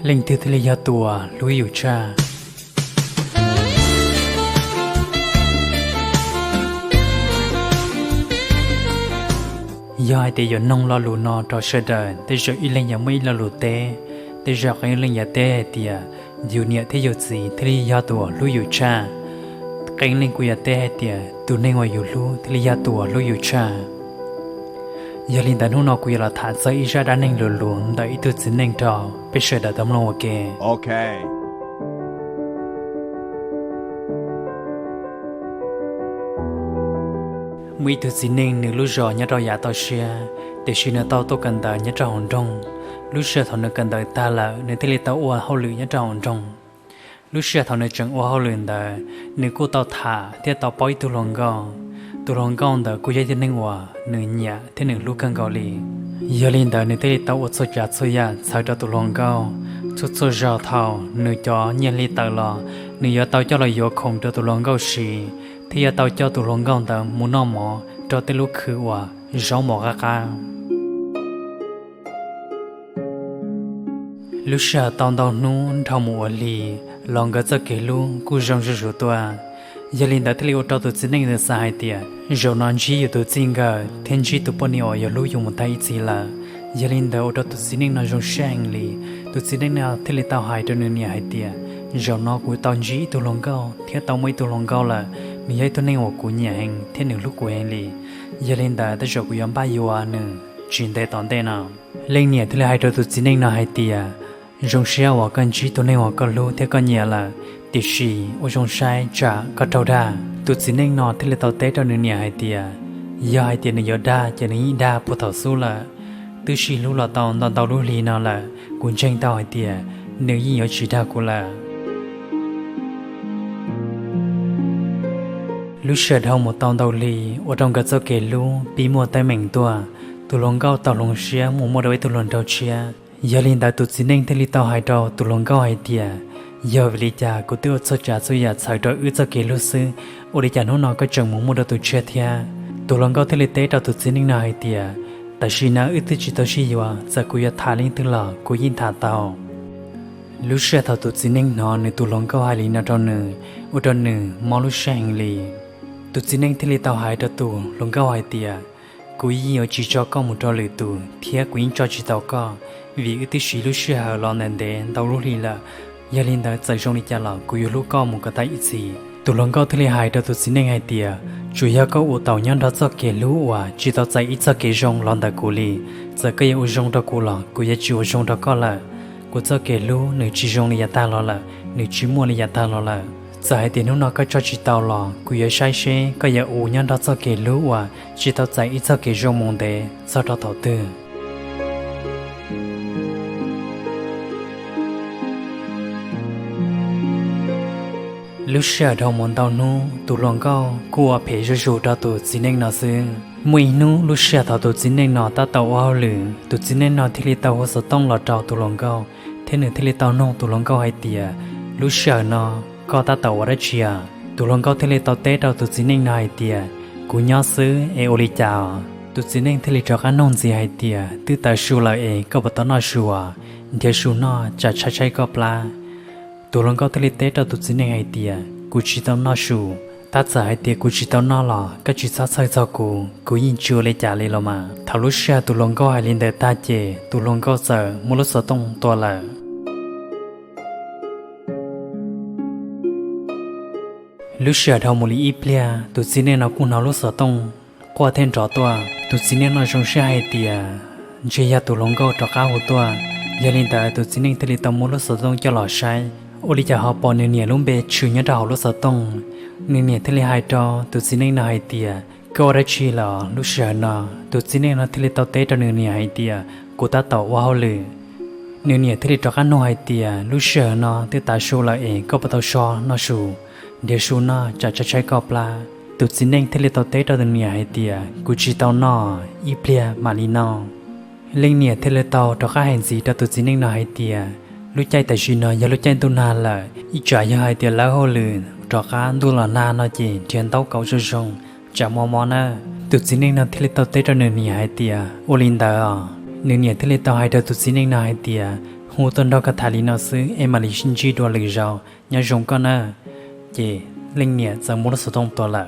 Linh tiêu thế là tua lúi yêu cha do ai thì giờ nông lo lù nọ trò sơ đời tới giờ y lên nhà mấy lo lù té tới giờ cái lên nhà té thì dù nhẹ thế giờ gì thế là tua lúi yêu cha cái lên của nhà té thì tụi nên ngoài yêu lú thế là tua lúi yêu cha giờ linh đàn hôn nó của là thả say ra đã nên lù luồng đợi tụi chính nên trò bây giờ đã tấm lòng ok. Okay. Mấy thứ gì nên nửa lúc rồi nhớ rồi giả tao xia để xin nó tao tôi cần đợi nhớ trò hồn trong lúc xưa thằng nó cần đợi ta là nên thế là tao ua hậu lửa nhớ trò hồn trong lúc xưa thằng nó chẳng ua hậu lửa đợi nếu cô tao thả thì tao bói tu lòng gòn đợi cô dạy cho nên ua nửa nhẹ thế nửa lúc cần gọi lì giờ lên đợi nên thế là tao ua soi chả soi ya sao cho tu lòng gòn chút soi rào thao nửa chó nhẹ li tao lò nửa giờ tao cho là vô không cho tu lòng gòn xì thì giờ tao cho tụi lòng gòn tao muốn nó mò cho tới lúc khử hòa rau mò gà cá lúc sau tao nún thao mùa lì lòng gà cho kể luôn cú rong rủ toa giờ linh đã thấy ô tô tụi chính nên được sai tiệt rồi non chỉ ở tụi chính gà thiên chỉ tụi bọn nhỏ giờ lúc dùng một tay chỉ là giờ linh đã ô tô tụi chính nên nó rong sang lì tụi chính nên nào thấy tao hại cho nên nhà hại tiệt rồi nó của tao chỉ tụi lòng gạo thế tao mới tụi lòng gạo là mình thấy tôi nên ở của nhà hàng thế nửa lúc của anh lì giờ lên đã tới chỗ của em ba yêu à nữa chuyện đây tòn đây nào lên nhà thì là hai đứa tụi chính anh nào hai tia rong xe và con chỉ tôi nên ở con lúa thế con nhà là tiệt sĩ ở trong sai trả có trâu đa tụi chính anh nào thì là tao té cho nửa nhà hai tia giờ hai tia này giờ đa cho nên đa phụ thảo số là tụi sĩ lúc là tao lúc lì nào là cuốn tranh tao hai tia nếu như ở chỉ đa của là lúc sờ hông một tàu đầu lì ở trong cái chỗ kề lu bí mùa tay mình tua tụi lòng gạo tàu lòng xia mua đôi tụi lòng đầu chia giờ linh đã tụt xin anh thấy tàu hai đầu tụi lòng gạo hai tia giờ vì cha của tụi cho cha cho nhà xài đôi ư cho kề lu sư ở đây cha nó có chồng mua đôi tụi chia thia tụi lòng gạo thấy tế đầu tụt xin anh nào hai tia tại vì nó ư tụi chỉ tao xí vào giờ cô ya thả lên từ lò cô yên thả tàu lúc sờ thầu tụt xin anh nó nên tụi lòng gạo hai lì nó trong nửa ở trong nửa mau lúc sang lì tụi chính anh thấy tao hại cho tụi lòng gạo hai tia cúi nhiều chỉ cho con một trò lưỡi tụi thiệt quỳnh cho chỉ tao co vì cái xí lúc xưa hà lo nền đen tao lúc đi là gia đình đã chạy trong đi chả là cúi lúc con một cái tay ít gì tụi lòng gạo thấy hại cho tụi chính anh hai tia chủ yếu có u tàu nhân đó cho kẻ lũ à chỉ tao chạy ít cho kẻ rong lon đã cúi li giờ cái u rong đó cúi là cúi chỉ u rong đó co là cúi cho kẻ lũ nửa chỉ rong đi ta lo là nửa chỉ mua đi ta lo là giờ hai tiền nó có cho chị tao lò cúi ở sai xe có giờ u nhân đó cho kẻ lũ à chỉ tao chạy ít cho kẻ rong mong đề sau đó tao tư lúc xưa đầu món tao nu tụ lòng gạo cua phê rủ đó tụ chính nên nó xứ mùi nu lúc xưa tao tụ chính nên nó ta tao ao lử tụ chính nên nó thì tao có tông lọt trào tụ lòng gạo thế nữa thì tao nông tụ lòng gạo hai tia lúc xưa nó có ta tàu ở chia tụ lòng gạo thì tao té tao tụ chính nên nó hai tia cú nhỏ xứ oli chào tụ chính nên thì cho cái nông gì hai tia từ ta sưu lại có bắt tao nó sưu à thì sưu nó chả chạy có pla tụi lòng gạo thì tết tao tụi chính này hai tia cú chỉ tao nó sưu ta sợ hai tia cú chỉ tao nó lò cái chỉ sao sai cho cú nhìn chưa lấy trả lấy lo mà thảo lúc xưa tụi lòng gạo hai lên để ta chê tụi lòng gạo sợ mua lúc sợ tông to là lúc xưa đầu một ít bia tụi chính này nó cũng nó lúc sợ tông qua thêm trò toa tụi chính này nó trong xe hai tia chỉ ya tụi lòng gạo trò cá hồ toa giờ lên tại tụi chính này thì tao mua lúc sợ tông cho lò sai ô đi chợ họ bỏ nửa nửa luôn bề chửi nhớ đầu lúc sợ tông nửa nửa thì hai trò tụi chính này nó hai tia có ra chi là lúc sợ nó tụi chính này nó thì tao té cho nửa nửa hai tia của ta tao wow lử nửa nửa thì trò cá nó hai tia lúc sợ nó thì ta show lại có bắt tao show nó show để show nó chả chạy cọp la tụi chính này thì tao té cho nửa nửa hai tia của chỉ tao nó ít bia mà đi nó linh nửa thì tao trò cá hành gì cho tụi chính này nó hai tia lúc chạy tại chuyện nó giờ lúc chạy tu na là ít trả cho hai tiền lá hồ lử trò cá tu là na nó chỉ tiền tàu cầu sôi sông chả mò na tụt xin nên nó thì tao tết cho nửa nửa hai tiền ô linh ta à nửa nửa thì tao hai đợt tụt xin nên nó hai tiền hồ tuần đó cả thà lý nào xứ em mà lý sinh chi đùa lì rào nhà rồng con à chị linh nhẹ giờ muốn sử dụngตัวlà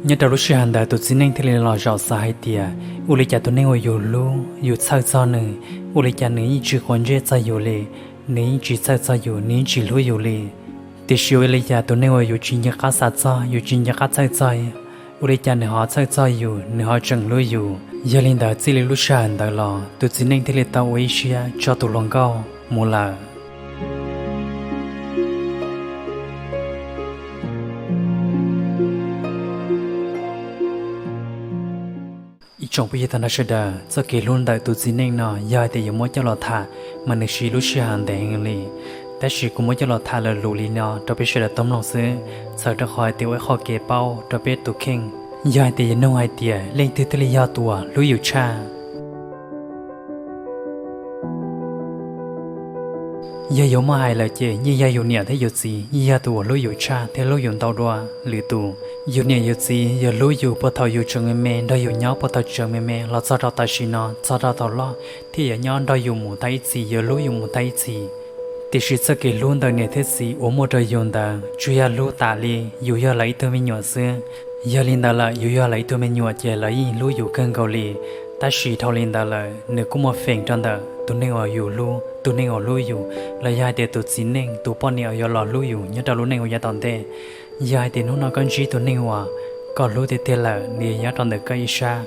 nhớ đầu lúc xưa hành đại tụi xin nên thì lò rào xa hay tiệt u lý cha tụi nên ngồiอยู่luอยู่sao sao nữa u lý cha nữa chỉ còn dễ saoอยู่เลยnữa chỉ sao saoอยู่nữa chỉ luอยู่เลยแต่ชิวu lý cha tụi nên ngồiอยู่chỉ nhớ cá sát saoอยู่chỉ nhớ cá sao sao u lý cha nữa họ sao saoอยู่nữa họ chẳng luอยู่giờ linh đại chỉ lúc xưa hành đại lò tụi xin nên thì tao ấy xia cho tụi lòng cao mua là trong bây giờ ta nói ra, cho kể luôn đại tụ chính nên nó, giờ thì giờ mới cho lọ thả, mà nếu xí lúc xí hàng để hình lì,แต่xí cũng mới cho lọ thả là lù lì nó, đặc biệt là tôm lòng sữa, sau đó khỏi tiêu khỏi kề bao, đặc biệt tụ kinh, giờ thì giờ nông ai tiệt, lên từ từ giờ tua, lú yêu cha. giờ yếu mà hay là chị, như giờ yếu nhẹ thấy yếu gì, như giờ tụ lú yêu cha, thấy lú yêu tàu đua, lử tụ. Yêu nhẹ yêu gì, yêu lúa yêu bắt đầu yêu trường mẹ, đó yêu nhau bắt đầu trường mẹ, là sao đó ta xin nó, sao đó tao lo, thì ở nhau đó yêu một tay gì, yêu lúa yêu một tay gì, thì sự sẽ kể luôn đời này thế gì, ôm một đời yêu đó, chú yêu lúa tạ li, yêu lấy tôi mình nhỏ xưa, yêu linh đó là yêu lấy tôi mình nhỏ trẻ lấy lúa yêu cơn cầu li, ta chỉ thâu linh đó là nếu cũng một phèn trong đó, tôi nên ở yêu lúa, tôi nên ở lúa yêu, là hai để tôi xin nên, tôi bao nhiêu yêu lò lúa yêu, nhớ đầu lúa nên ở nhà tòn thế. Giờ thì nó con chỉ tụi nên hòa, còn lúc thì tiền là nhiều nhát trong được cái xa,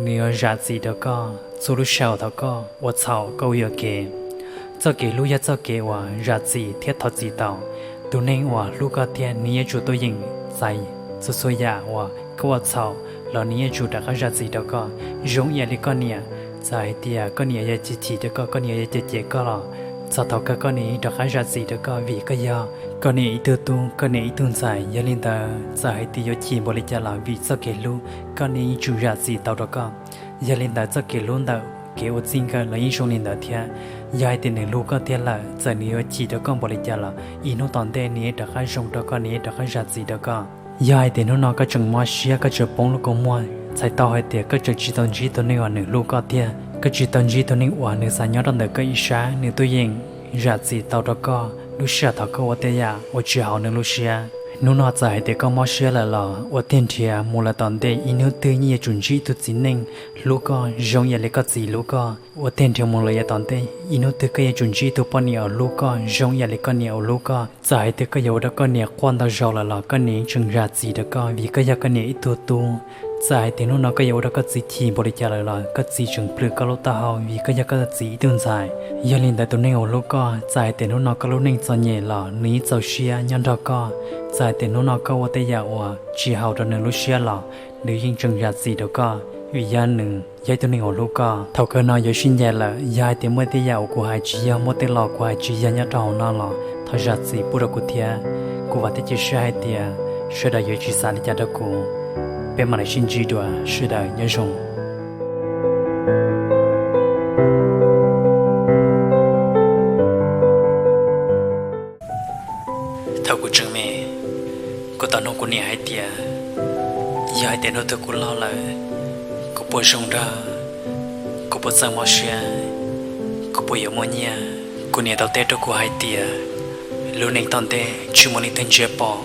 nhiều giá trị đó có, số lúc sau đó có, và sau câu yêu kề, cho kề lúc cho kề hòa giá trị thiết thật gì tao, tụi nên hòa lúc có tiền nhiều chủ tôi nhìn sai, số số nhà hòa câu sau là nhiều chủ đã có giá trị đó có, giống như là con nhiều, sai thì con nhiều giá trị đó có, con nhiều giá trị có là. Sau đó các con ấy đã khai ra gì đó có vì cái do con ấy tự tu con ấy tuân giải gia linh ta giải thì có chỉ một lý do là vì sao kể luôn con ấy chủ ra gì tao đó có gia linh ta sao kể luôn đó kêu chính cái là những số linh đó thiệt gia thì nên lúc có thiệt là giờ này chỉ đó con một lý do là ino toàn thế này đã khai trong đó con ấy đã khai ra gì đó có gia thì nó có chừng mua xia có chừng bông lúc có mua sai tao hay thiệt có chừng chỉ tao chỉ tao này hoàn nửa lúc có thiệt cái chỉ tận chỉ tụi nên uổng nếu sao nhớ đến được cái ý sáng nếu tôi yên ra gì tao đó có lúc xưa tao có ở đây à ở chỉ học nên lúc xưa nếu nó giải thì có món xưa là lò ở tiền thiệt mua là tận đây in nước tươi như chuẩn chỉ tụi chính nên lúc có giống như lấy cái gì lúc có ở tiền thiệt mua là tận đây in nước tươi cái chuẩn chỉ tụi bọn nhiều lúc có giống như lấy cái nhiều lúc có giải thì cái yếu đó có nhiều quan tao giàu là lò cái này chừng ra gì đó có vì cái này ít tu giải thì nó có yếu đó có gì thì bồi trả lại là có gì chừng bự có lúc tao vì cái gì đơn giản giờ liền tại tụi nên ở lúc có giải thì nó có lúc nên cho nhẹ là ní cho xia nhân đó có giải thì nó có ở đây giàu chỉ hậu cho nên lúc xia là nếu như chừng ra gì đó có vì gia nữ giải tụi nên ở lúc có thầu cơ nó giờ xin nhẹ là giải thì mới đây giàu của hai chị giàu mới đây lò của hai chị giàu nhớ trâu nó là thầu ra gì bù được của thia của vật thì chỉ sai thia sẽ đã giờ chỉ sai cho đó của bên mà lại xin chỉ đùa sự đời nhớ dùng thầu của trường mẹ của tao nó của nè hai tia giờ hai tia nó tôi của lo lại của bố sông ra của bố sang mò xe của bố yêu mò nhia của nè tao tết đó của hai tia luôn nên tao tết chưa muốn đi tên chế bỏ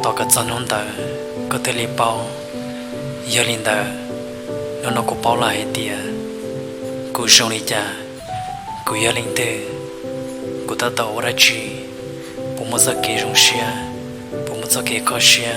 tao cả chân non ta có thể lấy bao giờ linh ta nó có bao lại tia cô sống đi cha cô giờ linh tê cô ta tàu ra chi bố mất giờ kỹ rong xia bố mất giờ kỹ khó xia